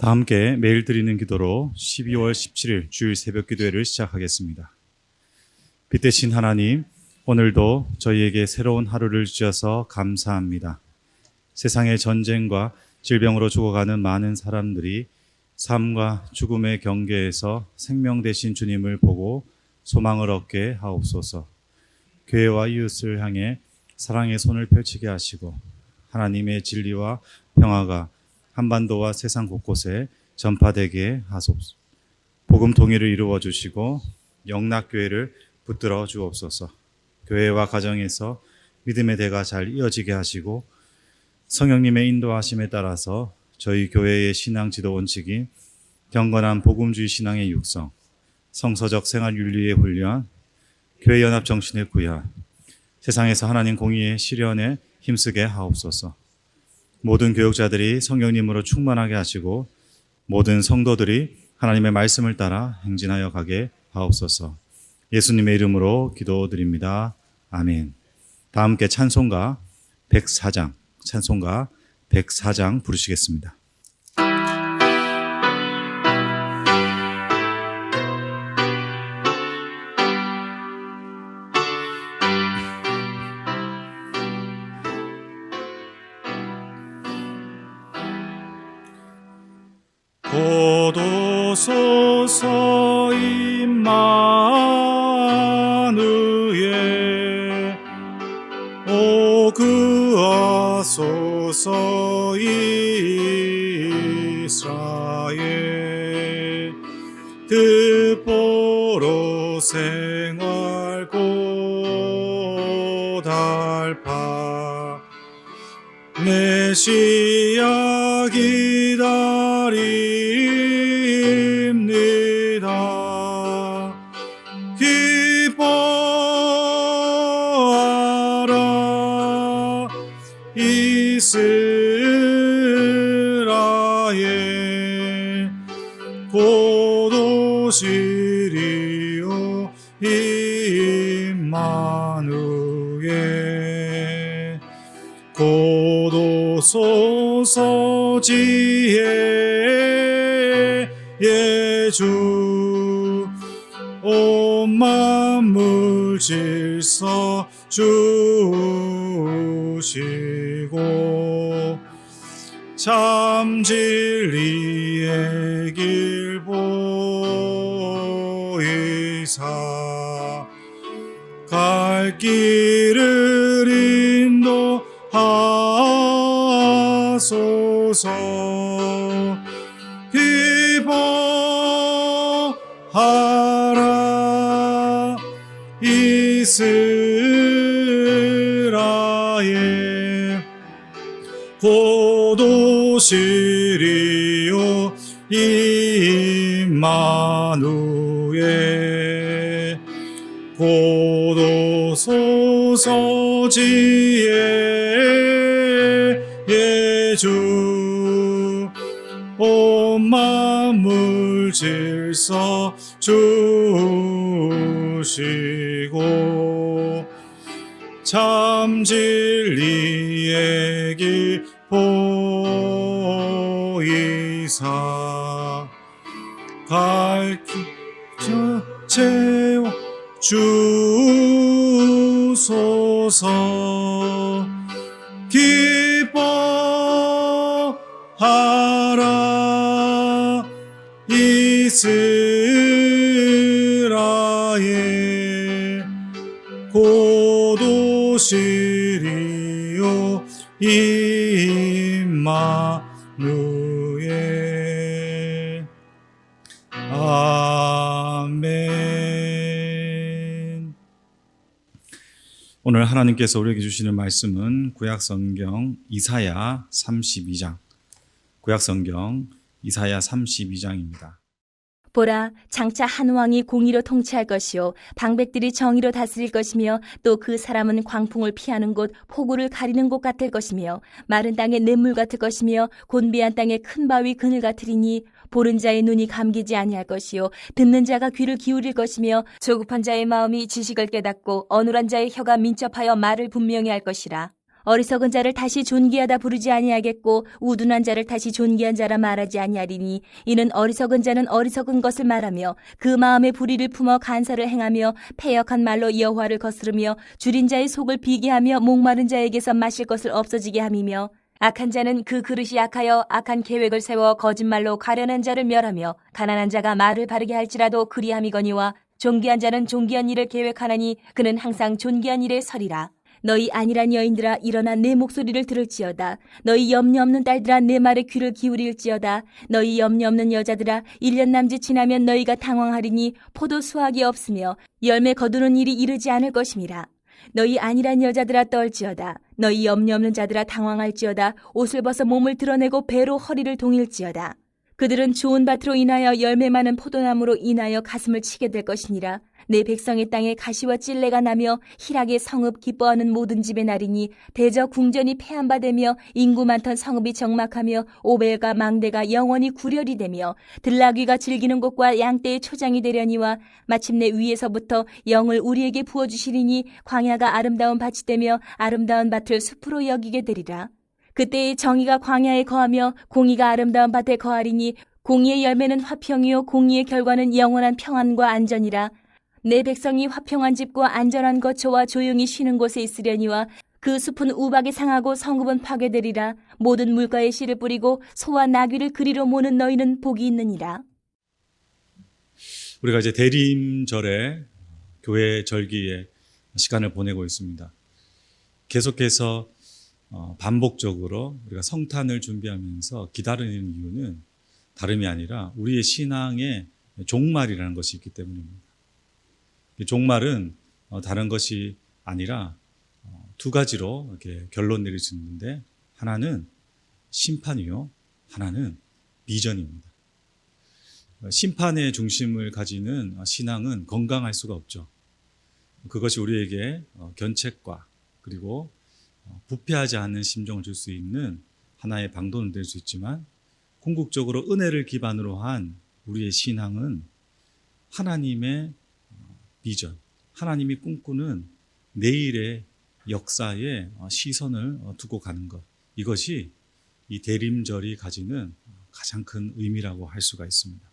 다 함께 매일 드리는 기도로 12월 17일 주일 새벽 기도회를 시작하겠습니다. 빛 대신 하나님, 오늘도 저희에게 새로운 하루를 주셔서 감사합니다. 세상의 전쟁과 질병으로 죽어가는 많은 사람들이 삶과 죽음의 경계에서 생명 되신 주님을 보고 소망을 얻게 하옵소서. 교회와 이웃을 향해 사랑의 손을 펼치게 하시고 하나님의 진리와 평화가 한반도와 세상 곳곳에 전파되게 하소서. 복음 통일을 이루어 주시고 영락교회를 붙들어 주옵소서. 교회와 가정에서 믿음의 대가 잘 이어지게 하시고 성령님의 인도하심에 따라서 저희 교회의 신앙 지도 원칙인 경건한 복음주의 신앙의 육성, 성서적 생활윤리의 훈련, 교회 연합 정신의 구현, 세상에서 하나님 공의의 실현에 힘쓰게 하옵소서. 모든 교육자들이 성령님으로 충만하게 하시고 모든 성도들이 하나님의 말씀을 따라 행진하여 가게 하옵소서. 예수님의 이름으로 기도드립니다. 아멘. 다 함께 찬송가 104장 부르시겠습니다. 고도소서 임마누엘, 오 그하소서 이스라엘, 뜻보로 생활 고달파, 메시아 기다립니다. 기뻐하라 이스라엘, 곧 오시리요 임마누엘. 곧 오소서 지혜의 주, 온 만물 질서 주시고 참 진리의 길 보이사 갈 길을 인도하소서. 기뻐하라 이스라엘, 곧 오시리요 임마누엘. 곧 오소서 지혜의 주, 온 만물 질서 주시고 참 진리의 길 보이사 갈 길 채워 주소서. 기뻐하라 이스라엘, 곧 오시리요 임마누엘. 아멘. 오늘 하나님께서 우리에게 주시는 말씀은 구약성경 이사야 32장, 구약성경 이사야 32장입니다. 보라, 장차 한 왕이 공의로 통치할 것이요 방백들이 정의로 다스릴 것이며 또 그 사람은 광풍을 피하는 곳, 폭우를 가리는 곳 같을 것이며 마른 땅에 냇물 같을 것이며 곤비한 땅에 큰 바위 그늘 같으리니 보는 자의 눈이 감기지 아니할 것이요 듣는 자가 귀를 기울일 것이며 조급한 자의 마음이 지식을 깨닫고 어눌한 자의 혀가 민첩하여 말을 분명히 할 것이라. 어리석은 자를 다시 존귀하다 부르지 아니하겠고 우둔한 자를 다시 존귀한 자라 말하지 아니하리니 이는 어리석은 자는 어리석은 것을 말하며 그 마음에 불의를 품어 간사를 행하며 패역한 말로 여호와를 거스르며 줄인 자의 속을 비게 하며 목마른 자에게서 마실 것을 없어지게 함이며 악한 자는 그 그릇이 악하여 악한 계획을 세워 거짓말로 가련한 자를 멸하며 가난한 자가 말을 바르게 할지라도 그리함이거니와 존귀한 자는 존귀한 일을 계획하나니 그는 항상 존귀한 일에 서리라. 너희 안일한 여인들아 일어나 내 목소리를 들을지어다. 너희 염려 없는 딸들아 내 말에 귀를 기울일지어다. 너희 염려 없는 여자들아 1년 남짓 지나면 너희가 당황하리니 포도 수확이 없으며 열매 거두는 일이 이르지 않을 것임이라. 너희 안일한 여자들아 떨지어다. 너희 염려 없는 자들아 당황할지어다. 옷을 벗어 몸을 드러내고 배로 허리를 동일지어다. 그들은 좋은 밭으로 인하여 열매 많은 포도나무로 인하여 가슴을 치게 될 것이니라. 내 백성의 땅에 가시와 찔레가 나며 희락의 성읍 기뻐하는 모든 집의 날이니 대저 궁전이 폐한바되며 인구 많던 성읍이 적막하며 오벨과 망대가 영원히 구렬이 되며 들나귀가 즐기는 곳과 양떼의 초장이 되려니와 마침내 위에서부터 영을 우리에게 부어주시리니 광야가 아름다운 밭이 되며 아름다운 밭을 숲으로 여기게 되리라. 그때의 정의가 광야에 거하며 공의가 아름다운 밭에 거하리니 공의의 열매는 화평이요 공의의 결과는 영원한 평안과 안전이라. 내 백성이 화평한 집과 안전한 거처와 조용히 쉬는 곳에 있으려니와 그 숲은 우박에 상하고 성읍은 파괴되리라. 모든 물가에 씨를 뿌리고 소와 나귀를 그리로 모는 너희는 복이 있느니라. 우리가 이제 대림절에 교회 절기에 시간을 보내고 있습니다. 계속해서 반복적으로 우리가 성탄을 준비하면서 기다리는 이유는 다름이 아니라 우리의 신앙의 종말이라는 것이 있기 때문입니다. 종말은 다른 것이 아니라 두 가지로 이렇게 결론 내릴 수 있는데 하나는 심판이요, 하나는 비전입니다. 심판의 중심을 가지는 신앙은 건강할 수가 없죠. 그것이 우리에게 견책과 그리고 부패하지 않는 심정을 줄 수 있는 하나의 방도는 될 수 있지만 궁극적으로 은혜를 기반으로 한 우리의 신앙은 하나님의 비전, 하나님이 꿈꾸는 내일의 역사에 시선을 두고 가는 것, 이것이 이 대림절이 가지는 가장 큰 의미라고 할 수가 있습니다.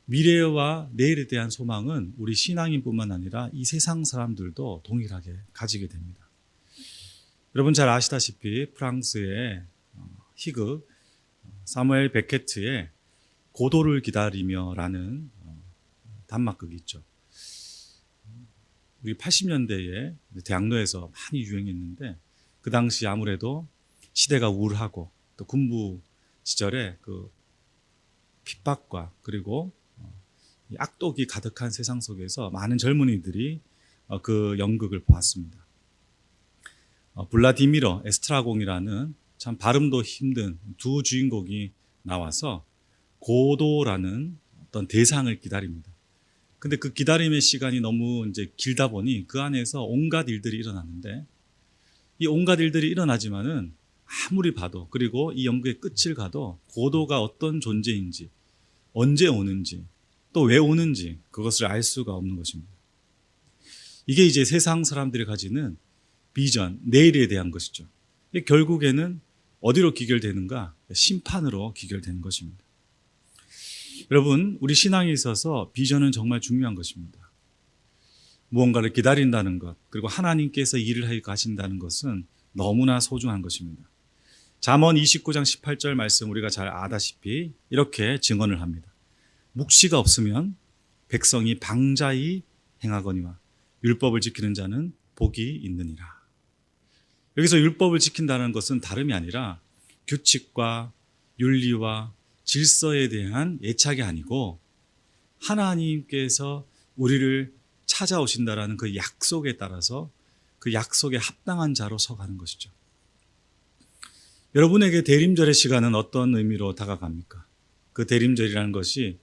미래와 내일에 대한 소망은 우리 신앙인뿐만 아니라 이 세상 사람들도 동일하게 가지게 됩니다. 여러분 잘 아시다시피 프랑스의 희극 사무엘 베케트의 고도를 기다리며라는 단막극이 있죠. 우리 80년대에 대학로에서 많이 유행했는데 그 당시 아무래도 시대가 우울하고 또 군부 시절에 그 핍박과 그리고 악독이 가득한 세상 속에서 많은 젊은이들이 그 연극을 보았습니다. 블라디미르 에스트라공이라는 참 발음도 힘든 두 주인공이 나와서 고도라는 어떤 대상을 기다립니다. 근데 그 기다림의 시간이 너무 이제 길다 보니 그 안에서 온갖 일들이 일어나는데 이 온갖 일들이 일어나지만은 아무리 봐도 그리고 이 연극의 끝을 가도 고도가 어떤 존재인지 언제 오는지 또 왜 오는지 그것을 알 수가 없는 것입니다. 이게 이제 세상 사람들이 가지는 비전, 내일에 대한 것이죠. 결국에는 어디로 기결되는가? 심판으로 기결되는 것입니다. 여러분, 우리 신앙에 있어서 비전은 정말 중요한 것입니다. 무언가를 기다린다는 것, 그리고 하나님께서 일을 해 가신다는 것은 너무나 소중한 것입니다. 잠언 29장 18절 말씀 우리가 잘 아다시피 이렇게 증언을 합니다. 묵시가 없으면 백성이 방자히 행하거니와 율법을 지키는 자는 복이 있느니라. 여기서 율법을 지킨다는 것은 다름이 아니라 규칙과 윤리와 질서에 대한 애착이 아니고 하나님께서 우리를 찾아오신다라는 그 약속에 따라서 그 약속에 합당한 자로 서가는 것이죠. 여러분에게 대림절의 시간은 어떤 의미로 다가갑니까? 그 대림절이라는 것이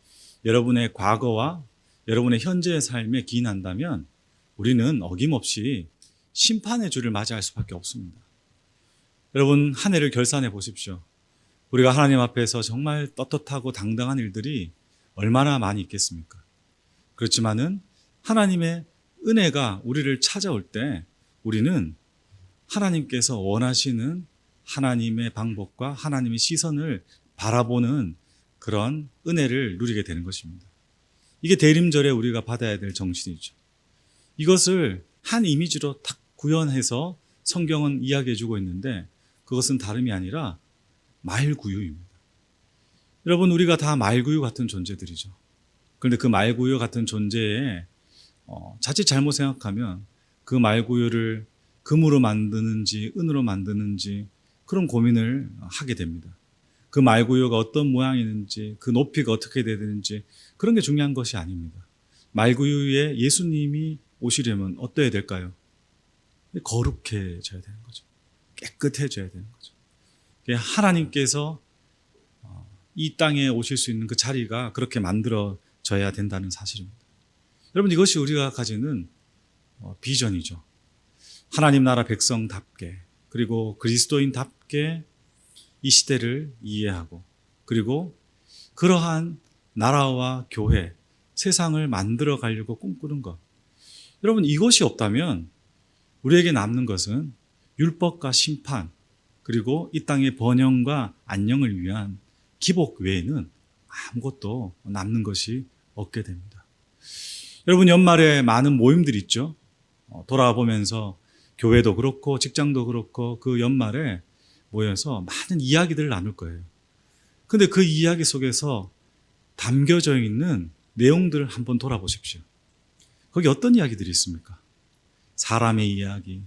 여러분의 과거와 여러분의 현재의 삶에 기인한다면 우리는 어김없이 심판의 주를 맞이할 수밖에 없습니다. 여러분 한 해를 결산해 보십시오. 우리가 하나님 앞에서 정말 떳떳하고 당당한 일들이 얼마나 많이 있겠습니까? 그렇지만은 하나님의 은혜가 우리를 찾아올 때 우리는 하나님께서 원하시는 하나님의 방법과 하나님의 시선을 바라보는 그런 은혜를 누리게 되는 것입니다. 이게 대림절에 우리가 받아야 될 정신이죠. 이것을 한 이미지로 딱 구현해서 성경은 이야기해 주고 있는데 그것은 다름이 아니라 말구유입니다. 여러분, 우리가 다 말구유 같은 존재들이죠. 그런데 그 말구유 같은 존재에 자칫 잘못 생각하면 그 말구유를 금으로 만드는지 은으로 만드는지 그런 고민을 하게 됩니다. 그 말구유가 어떤 모양이는지 그 높이가 어떻게 돼야 되는지 그런 게 중요한 것이 아닙니다. 말구유에 예수님이 오시려면 어떠해야 될까요? 거룩해져야 되는 거죠. 깨끗해져야 되는 거죠. 하나님께서 이 땅에 오실 수 있는 그 자리가 그렇게 만들어져야 된다는 사실입니다. 여러분, 이것이 우리가 가지는 비전이죠. 하나님 나라 백성답게, 그리고 그리스도인답게 이 시대를 이해하고, 그리고 그러한 나라와 교회, 세상을 만들어 가려고 꿈꾸는 것. 여러분, 이것이 없다면 우리에게 남는 것은 율법과 심판, 그리고 이 땅의 번영과 안녕을 위한 기복 외에는 아무것도 남는 것이 없게 됩니다. 여러분, 연말에 많은 모임들이 있죠. 돌아보면서 교회도 그렇고 직장도 그렇고 그 연말에 모여서 많은 이야기들을 나눌 거예요. 근데 그 이야기 속에서 담겨져 있는 내용들을 한번 돌아보십시오. 거기 어떤 이야기들이 있습니까? 사람의 이야기,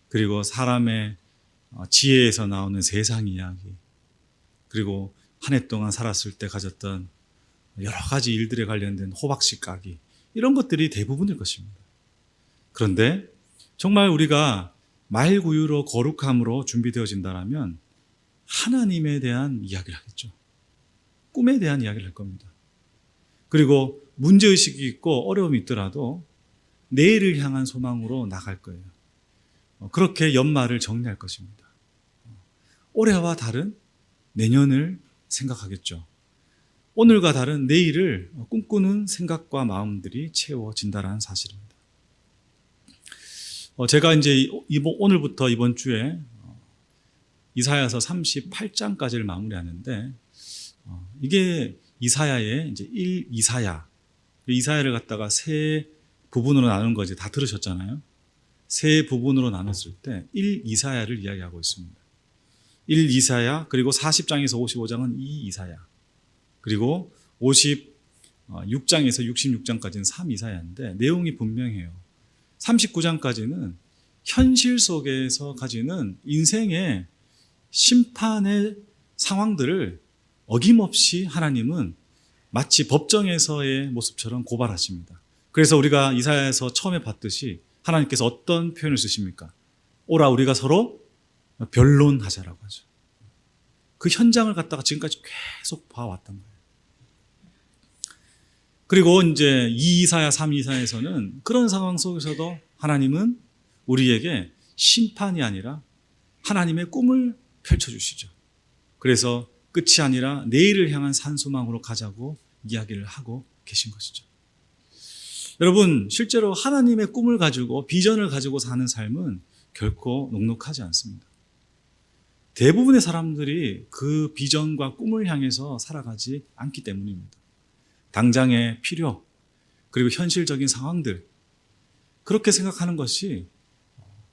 그리고 사람의 지혜에서 나오는 세상 이야기, 그리고 한 해 동안 살았을 때 가졌던 여러 가지 일들에 관련된 호박씨 까기, 이런 것들이 대부분일 것입니다. 그런데 정말 우리가 말구유로 거룩함으로 준비되어진다면 하나님에 대한 이야기를 하겠죠. 꿈에 대한 이야기를 할 겁니다. 그리고 문제의식이 있고 어려움이 있더라도 내일을 향한 소망으로 나갈 거예요. 그렇게 연말을 정리할 것입니다. 올해와 다른 내년을 생각하겠죠. 오늘과 다른 내일을 꿈꾸는 생각과 마음들이 채워진다는 사실입니다. 제가 이제 오늘부터 이번 주에 이사야서 38장까지를 마무리하는데, 이게 이사야의 이제 1 이사야, 이사야를 갖다가 세 부분으로 나눈 거 이제 다 들으셨잖아요. 세 부분으로 나눴을 때 1 이사야를 이야기하고 있습니다. 1 이사야, 그리고 40장에서 55장은 2 이사야, 그리고 56장에서 66장까지는 3 이사야인데 내용이 분명해요. 39장까지는 현실 속에서 가지는 인생의 심판의 상황들을 어김없이 하나님은 마치 법정에서의 모습처럼 고발하십니다. 그래서 우리가 이사야에서 처음에 봤듯이 하나님께서 어떤 표현을 쓰십니까? 오라 우리가 서로 변론하자라고 하죠. 그 현장을 갖다가 지금까지 계속 봐왔던 거예요. 그리고 이제 2 이사야, 3 이사야에서는 그런 상황 속에서도 하나님은 우리에게 심판이 아니라 하나님의 꿈을 펼쳐주시죠. 그래서 끝이 아니라 내일을 향한 산소망으로 가자고 이야기를 하고 계신 것이죠. 여러분, 실제로 하나님의 꿈을 가지고 비전을 가지고 사는 삶은 결코 녹록하지 않습니다. 대부분의 사람들이 그 비전과 꿈을 향해서 살아가지 않기 때문입니다. 당장의 필요, 그리고 현실적인 상황들, 그렇게 생각하는 것이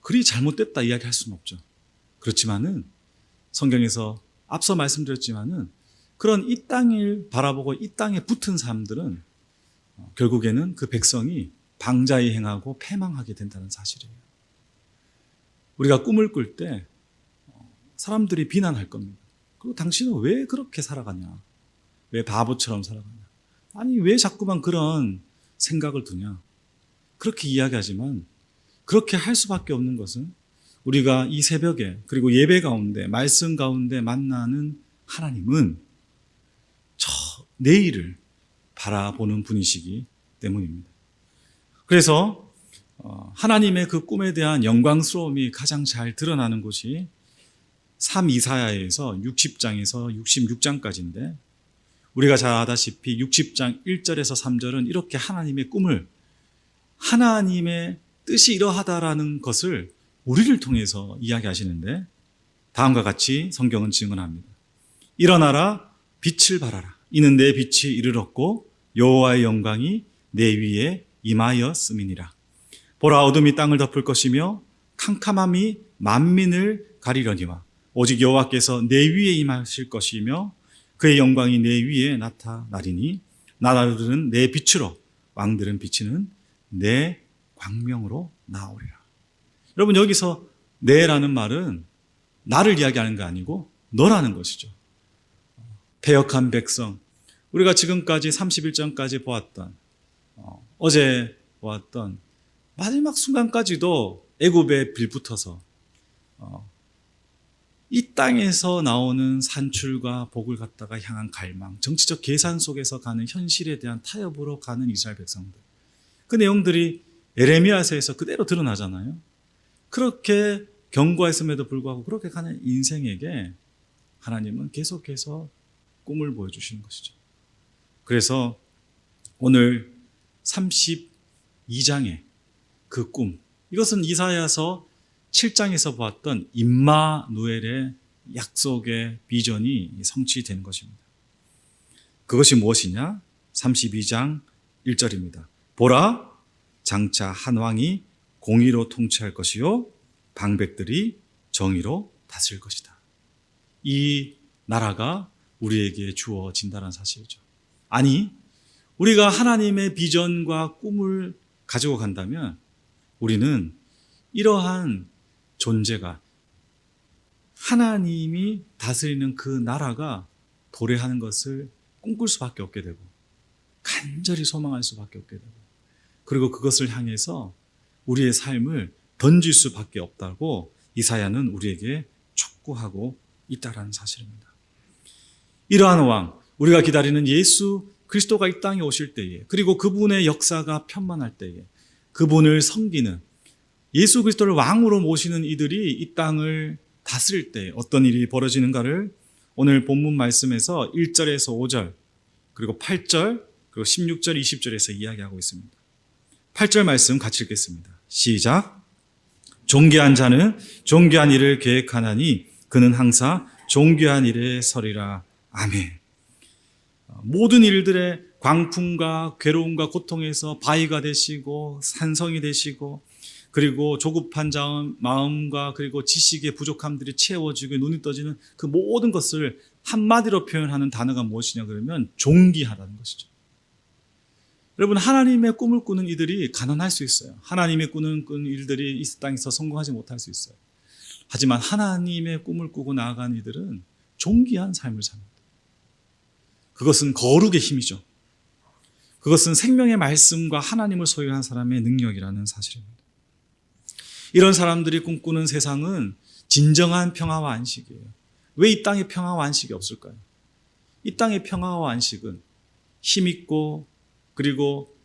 그리 잘못됐다 이야기할 수는 없죠. 그렇지만은 성경에서 앞서 말씀드렸지만은 그런 이 땅을 바라보고 이 땅에 붙은 사람들은 결국에는 그 백성이 방자히 행하고 패망하게 된다는 사실이에요. 우리가 꿈을 꿀 때 사람들이 비난할 겁니다. 그리고 당신은 왜 그렇게 살아가냐? 왜 바보처럼 살아가냐? 아니, 왜 자꾸만 그런 생각을 두냐? 그렇게 이야기하지만 그렇게 할 수밖에 없는 것은 우리가 이 새벽에, 그리고 예배 가운데, 말씀 가운데 만나는 하나님은 저 내일을 바라보는 분이시기 때문입니다. 그래서 하나님의 그 꿈에 대한 영광스러움이 가장 잘 드러나는 곳이 3 이사야에서 60장에서 66장까지인데, 우리가 잘 아다시피 60장 1절에서 3절은 이렇게 하나님의 꿈을, 하나님의 뜻이 이러하다라는 것을 우리를 통해서 이야기하시는데 다음과 같이 성경은 증언합니다. 일어나라, 빛을 발하라. 이는 내 빛이 이르렀고 여호와의 영광이 내 위에 임하였음이니라. 보라, 어둠이 땅을 덮을 것이며 캄캄함이 만민을 가리려니와 오직 여호와께서 내 위에 임하실 것이며 그의 영광이 내 위에 나타나리니 나라들은 내 빛으로 왕들은 비치는 내 광명으로 나오리라. 여러분, 여기서 내라는 말은 나를 이야기하는 게 아니고 너라는 것이죠. 패역한 백성, 우리가 지금까지 31장까지 보았던 어제 보았던 마지막 순간까지도 애굽에 빌붙어서 이 땅에서 나오는 산출과 복을 갖다가 향한 갈망, 정치적 계산 속에서 가는 현실에 대한 타협으로 가는 이스라엘 백성들, 그 내용들이 에레미야서에서 그대로 드러나잖아요. 그렇게 경고했음에도 불구하고 그렇게 가는 인생에게 하나님은 계속해서 꿈을 보여주시는 것이죠. 그래서 오늘 32장의 그 꿈, 이것은 이사야서 7장에서 보았던 임마누엘의 약속의 비전이 성취되는 것입니다. 그것이 무엇이냐? 32장 1절입니다. 보라, 장차 한 왕이 공의로 통치할 것이요 방백들이 정의로 다스릴 것이다. 이 나라가 우리에게 주어진다는 사실이죠. 아니, 우리가 하나님의 비전과 꿈을 가지고 간다면 우리는 이러한 존재가, 하나님이 다스리는 그 나라가 도래하는 것을 꿈꿀 수밖에 없게 되고 간절히 소망할 수밖에 없게 되고, 그리고 그것을 향해서 우리의 삶을 던질 수밖에 없다고 이사야는 우리에게 촉구하고 있다는 사실입니다. 이러한 왕, 우리가 기다리는 예수 그리스도가 이 땅에 오실 때에, 그리고 그분의 역사가 편만할 때에 그분을 섬기는, 예수 그리스도를 왕으로 모시는 이들이 이 땅을 다스릴 때 어떤 일이 벌어지는가를 오늘 본문 말씀에서 1절에서 5절, 그리고 8절, 그리고 16절, 20절에서 이야기하고 있습니다. 8절 말씀 같이 읽겠습니다. 시작. 존귀한 자는 존귀한 일을 계획하나니 그는 항상 존귀한 일에 서리라. 아멘. 모든 일들의 광풍과 괴로움과 고통에서 바위가 되시고 산성이 되시고, 그리고 조급한 마음과 그리고 지식의 부족함들이 채워지고 눈이 떠지는 그 모든 것을 한마디로 표현하는 단어가 무엇이냐 그러면 존귀하다는 것이죠. 여러분, 하나님의 꿈을 꾸는 이들이 가난할 수 있어요. 하나님의 꾸는 일들이 이 땅에서 성공하지 못할 수 있어요. 하지만 하나님의 꿈을 꾸고 나아가는 이들은 존귀한 삶을 삽니다. 그것은 거룩의 힘이죠. 그것은 생명의 말씀과 하나님을 소유한 사람의 능력이라는 사실입니다. 이런 사람들이 꿈꾸는 세상은 진정한 평화와 안식이에요. 왜 이 땅에 평화와 안식이 없을까요? 이 땅의 평화와 안식은 힘있고 그리고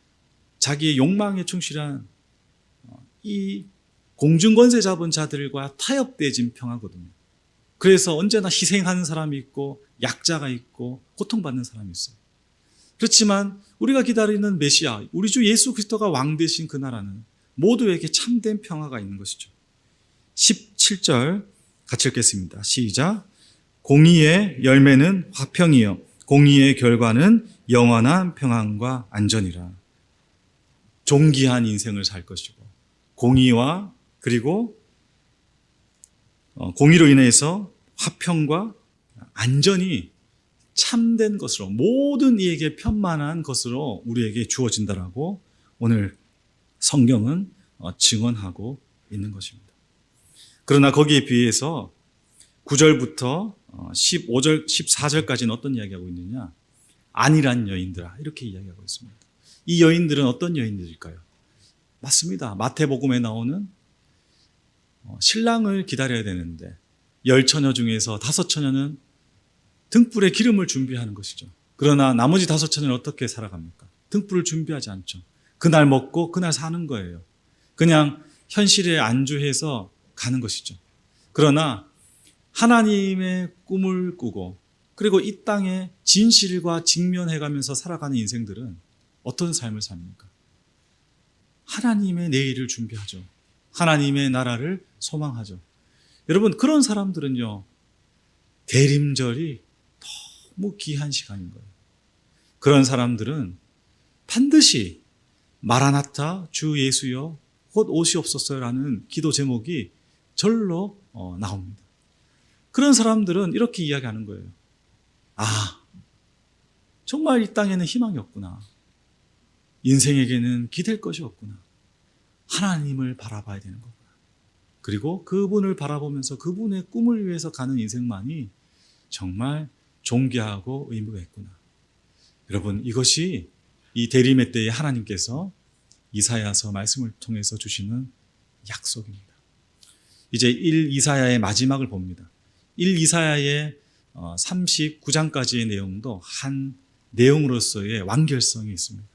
자기의 욕망에 충실한 이 공중권세 잡은 자들과 타협되어진 평화거든요. 그래서 언제나 희생하는 사람이 있고 약자가 있고 고통받는 사람이 있어요. 그렇지만 우리가 기다리는 메시아, 우리 주 예수 그리스도가 왕 되신 그 나라는 모두에게 참된 평화가 있는 것이죠. 17절 같이 읽겠습니다. 시작. 공의의 열매는 화평이요 공의의 결과는 영원한 평안과 안전이라. 존귀한 인생을 살 것이고, 공의와 그리고 공의로 인해서 화평과 안전이 참된 것으로, 모든 이에게 편만한 것으로 우리에게 주어진다라고 오늘 성경은 증언하고 있는 것입니다. 그러나 거기에 비해서 9절부터 15절, 14절까지는 어떤 이야기하고 있느냐? 안일한 여인들아, 이렇게 이야기하고 있습니다. 이 여인들은 어떤 여인들일까요? 맞습니다. 마태복음에 나오는 신랑을 기다려야 되는데 10처녀 중에서 5처녀는 등불에 기름을 준비하는 것이죠. 그러나 나머지 5처녀는 어떻게 살아갑니까? 등불을 준비하지 않죠. 그날 먹고 그날 사는 거예요. 그냥 현실에 안주해서 가는 것이죠. 그러나 하나님의 꿈을 꾸고 그리고 이 땅에 진실과 직면해가면서 살아가는 인생들은 어떤 삶을 삽니까? 하나님의 내일을 준비하죠. 하나님의 나라를 소망하죠. 여러분, 그런 사람들은요, 대림절이 너무 귀한 시간인 거예요. 그런 사람들은 반드시 마라나타 주 예수여 곧 오시옵소서라는 기도 제목이 절로 나옵니다. 그런 사람들은 이렇게 이야기하는 거예요. 아, 정말 이 땅에는 희망이 없구나. 인생에게는 기댈 것이 없구나. 하나님을 바라봐야 되는 거구나. 그리고 그분을 바라보면서 그분의 꿈을 위해서 가는 인생만이 정말 존귀하고 의미가 있구나. 여러분, 이것이 이 대림의 때에 하나님께서 이사야서 말씀을 통해서 주시는 약속입니다. 이제 1 이사야의 마지막을 봅니다. 1 이사야의 39장까지의 내용도 한 내용으로서의 완결성이 있습니다.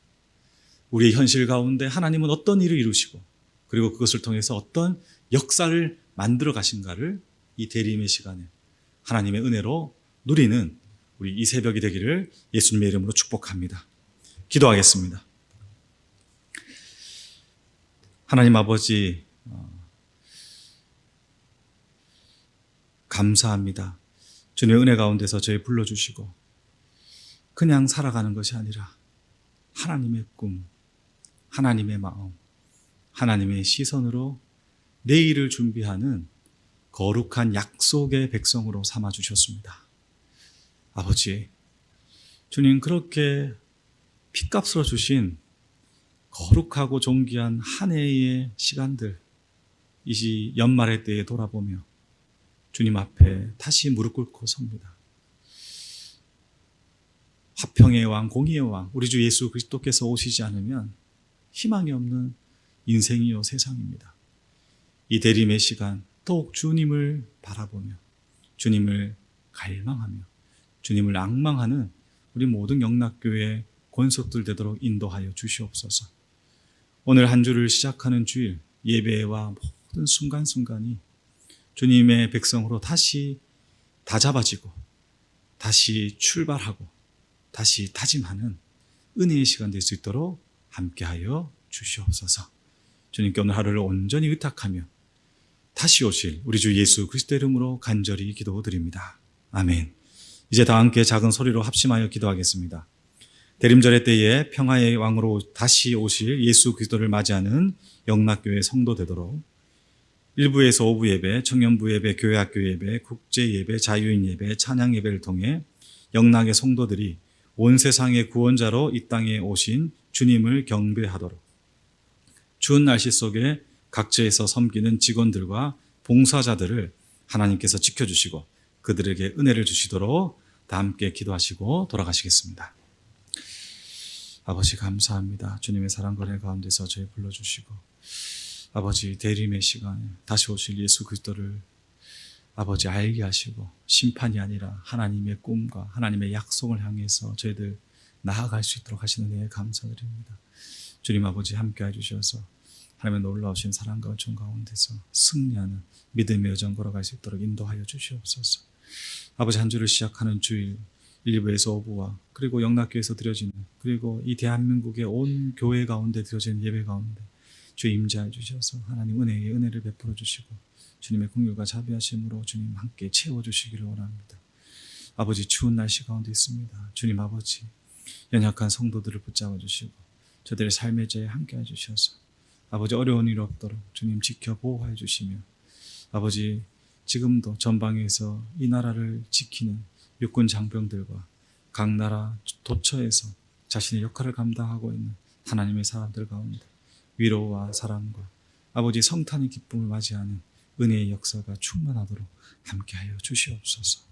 우리의 현실 가운데 하나님은 어떤 일을 이루시고 그리고 그것을 통해서 어떤 역사를 만들어 가신가를 이 대림의 시간에 하나님의 은혜로 누리는 우리 이 새벽이 되기를 예수님의 이름으로 축복합니다. 기도하겠습니다. 하나님 아버지, 감사합니다. 주님의 은혜 가운데서 저희 불러주시고 그냥 살아가는 것이 아니라 하나님의 꿈, 하나님의 마음, 하나님의 시선으로 내일을 준비하는 거룩한 약속의 백성으로 삼아주셨습니다. 아버지, 주님 그렇게 핏값으로 주신 거룩하고 존귀한 한 해의 시간들, 이 연말의 때에 돌아보며 주님 앞에 다시 무릎 꿇고 섭니다. 화평의 왕, 공의의 왕, 우리 주 예수 그리스도께서 오시지 않으면 희망이 없는 인생이요 세상입니다. 이 대림의 시간 더욱 주님을 바라보며 주님을 갈망하며 주님을 앙망하는 우리 모든 영락교회 권속들 되도록 인도하여 주시옵소서. 오늘 한 주를 시작하는 주일 예배와 모든 순간순간이 주님의 백성으로 다시 다잡아지고 다시 출발하고 다시 다짐하는 은혜의 시간 될 수 있도록 함께하여 주시옵소서. 주님께 오늘 하루를 온전히 의탁하며 다시 오실 우리 주 예수 그리스도 이름으로 간절히 기도드립니다. 아멘. 이제 다 함께 작은 소리로 합심하여 기도하겠습니다. 대림절의 때에 평화의 왕으로 다시 오실 예수 그리스도를 맞이하는 영락교회 성도 되도록 1부에서 5부 예배, 청년부 예배, 교회학교 예배, 국제 예배, 자유인 예배, 찬양 예배를 통해 영락의 성도들이 온 세상의 구원자로 이 땅에 오신 주님을 경배하도록 추운 날씨 속에 각지에서 섬기는 직원들과 봉사자들을 하나님께서 지켜주시고 그들에게 은혜를 주시도록 다 함께 기도하시고 돌아가시겠습니다. 아버지 감사합니다. 주님의 사랑과 은혜 가운데서 저희 불러주시고 아버지 대림의 시간에 다시 오실 예수 그리스도를 아버지 알게 하시고 심판이 아니라 하나님의 꿈과 하나님의 약속을 향해서 저희들 나아갈 수 있도록 하시는 은혜에 감사드립니다. 주님 아버지 함께해 주셔서 하나님의 놀라우신 사랑과 은총 가운데서 승리하는 믿음의 여정 걸어갈 수 있도록 인도하여 주시옵소서. 아버지 한 주를 시작하는 주일 1부에서 5부와 그리고 영락교회에서 드려지는 그리고 이 대한민국의 온 교회 가운데 드려지는 예배 가운데 주 임재해 주셔서 하나님 은혜의 은혜를 베풀어 주시고 주님의 긍휼과 자비하심으로 주님 함께 채워주시기를 원합니다. 아버지 추운 날씨 가운데 있습니다. 주님 아버지 연약한 성도들을 붙잡아 주시고 저들의 삶의 제에 함께 해주셔서 아버지 어려운 일 없도록 주님 지켜 보호해 주시며 아버지 지금도 전방에서 이 나라를 지키는 육군 장병들과 각 나라 도처에서 자신의 역할을 감당하고 있는 하나님의 사람들 가운데 위로와 사랑과 아버지 성탄의 기쁨을 맞이하는 은혜의 역사가 충만하도록 함께하여 주시옵소서.